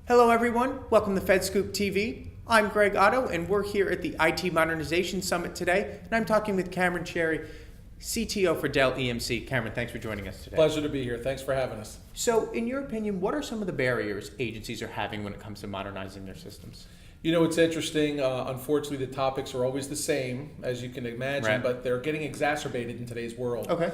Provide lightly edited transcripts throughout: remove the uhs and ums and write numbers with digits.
Hello, everyone. Welcome to FedScoop TV. I'm Greg Otto, and we're here at the IT Modernization Summit today, and I'm talking with Cameron Cherry, CTO for Dell EMC. Cameron, thanks for joining us today. Pleasure to be here. Thanks for having us. So, in your opinion, what are some of the barriers agencies are having when it comes to modernizing their systems? You know, it's interesting. Unfortunately, the topics are always the same, as you can imagine, Right. but they're getting exacerbated in today's world. Okay.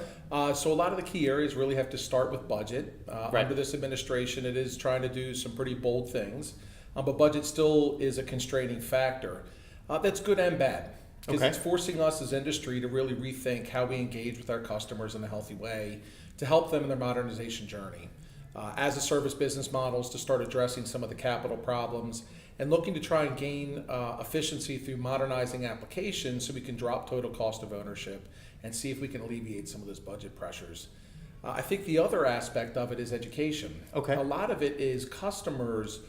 So a lot of the key areas really have to start with budget. Right. Under this administration, it is trying to do some pretty bold things, but budget still is a constraining factor. That's good and bad, because Okay. it's forcing us as industry to really rethink how we engage with our customers in a healthy way to help them in their modernization journey. As a service business models to start addressing some of the capital problems and looking to try and gain efficiency through modernizing applications so we can drop total cost of ownership and see if we can alleviate some of those budget pressures. I think the other aspect of it is education. Okay. A lot of it is customers,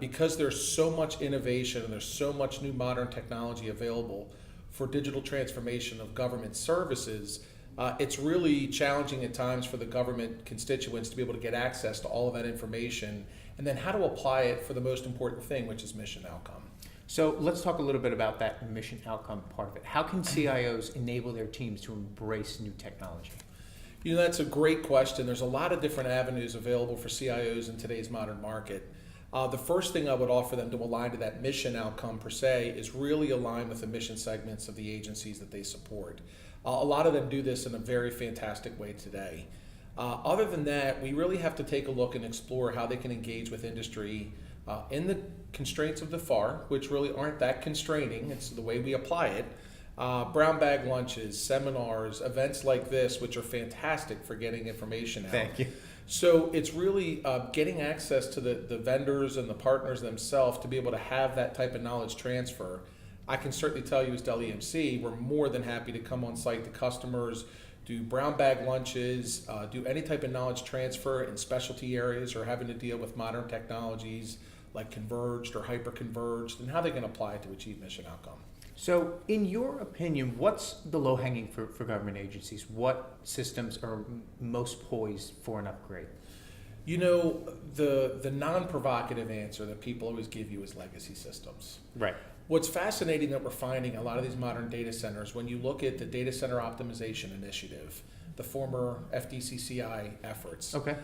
because there's so much innovation and there's so much new modern technology available for digital transformation of government services, it's really challenging at times for the government constituents to be able to get access to all of that information and then how to apply it for the most important thing, which is mission outcome. So, let's talk a little bit about that mission outcome part of it. How can CIOs enable their teams to embrace new technology? You know, that's a great question. There's a lot of different avenues available for CIOs in today's modern market. The first thing I would offer them to align to that mission outcome per se is really align with the mission segments of the agencies that they support. A lot of them do this in a very fantastic way today. Other than that, we really have to take a look and explore how they can engage with industry in the constraints of the FAR, which really aren't that constraining. It's the way we apply it. Brown bag lunches, seminars, events like this, which are fantastic for getting information out. Thank you. So it's really getting access to the vendors and the partners themselves to be able to have that type of knowledge transfer. I can certainly tell you as Dell EMC, we're more than happy to come on site to customers, do brown bag lunches, do any type of knowledge transfer in specialty areas or having to deal with modern technologies like converged or hyper-converged and how they can apply it to achieve mission outcome. So, in your opinion, what's the low-hanging fruit for government agencies? What systems are most poised for an upgrade? You know, the non-provocative answer that people always give you is legacy systems. Right. What's fascinating that we're finding a lot of these modern data centers, when you look at the Data Center Optimization Initiative, the former FDCCI efforts, Okay.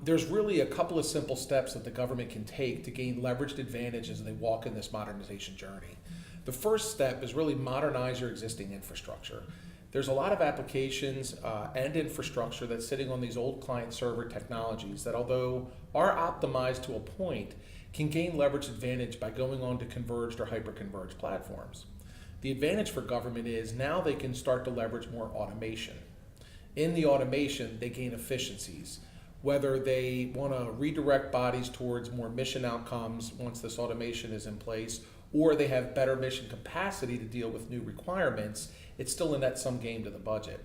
there's really a couple of simple steps that the government can take to gain leveraged advantage as they walk in this modernization journey. The first step is really modernize your existing infrastructure. There's a lot of applications and infrastructure that's sitting on these old client server technologies that, although are optimized to a point, can gain leverage advantage by going on to converged or hyper-converged platforms. The advantage for government is now they can start to leverage more automation. In the automation, they gain efficiencies. Whether they want to redirect bodies towards more mission outcomes once this automation is in place, or they have better mission capacity to deal with new requirements, it's still a net sum game to the budget.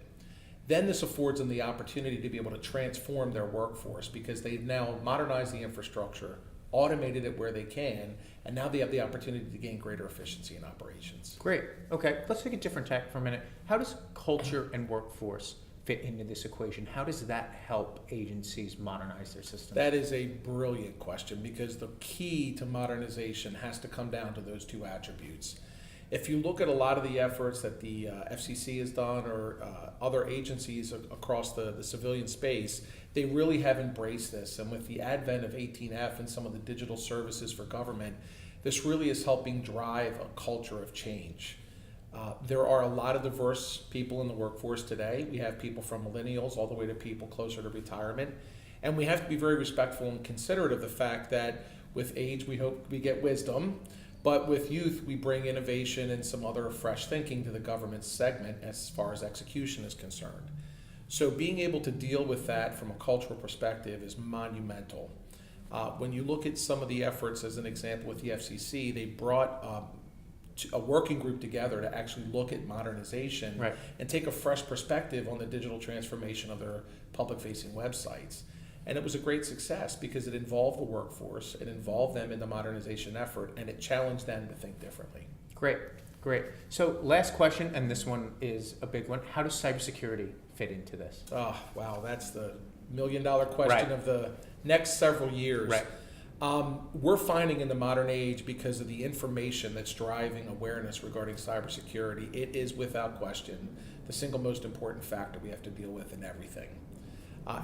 Then this affords them the opportunity to be able to transform their workforce because they've now modernized the infrastructure, automated it where they can, and now they have the opportunity to gain greater efficiency in operations. Great. Okay, let's take a different tack for a minute. How does culture and workforce fit into this equation? How does that help agencies modernize their systems? That is a brilliant question because the key to modernization has to come down to those two attributes. If you look at a lot of the efforts that the FCC has done or other agencies across the civilian space, they really have embraced this. And with the advent of 18F and some of the digital services for government, this really is helping drive a culture of change. There are a lot of diverse people in the workforce today. We have people from millennials all the way to people closer to retirement. And we have to be very respectful and considerate of the fact that with age, we hope we get wisdom. But with youth, we bring innovation and some other fresh thinking to the government segment as far as execution is concerned. So being able to deal with that from a cultural perspective is monumental. When you look at some of the efforts, as an example with the FCC, they brought a working group together to actually look at modernization Right. and take a fresh perspective on the digital transformation of their public-facing websites. And it was a great success because it involved the workforce, it involved them in the modernization effort, and it challenged them to think differently. Great, great. So last question, and this one is a big one. How does cybersecurity fit into this? Oh, wow, that's the million-dollar question Right. of the next several years. Right. We're finding in the modern age, because of the information that's driving awareness regarding cybersecurity, it is without question the single most important factor we have to deal with in everything.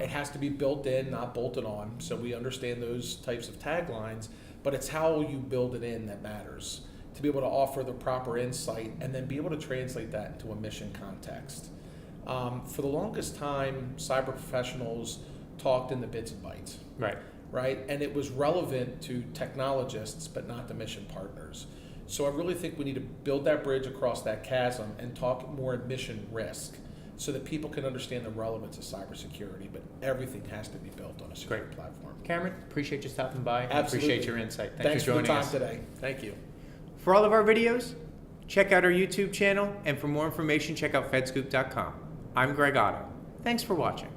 It has to be built in, not bolted on, so we understand those types of taglines, but it's how you build it in that matters, to be able to offer the proper insight and then be able to translate that into a mission context. For the longest time, cyber professionals talked in the bits and bytes. Right? And it was relevant to technologists, but not to mission partners. So I really think we need to build that bridge across that chasm and talk more mission risk so that people can understand the relevance of cybersecurity, but everything has to be built on a secure platform. Cameron, appreciate you stopping by. Absolutely. Appreciate your insight. Thanks for for the joining time us today. Thank you. For all of our videos, check out our YouTube channel, and for more information, check out fedscoop.com. I'm Greg Otto. Thanks for watching.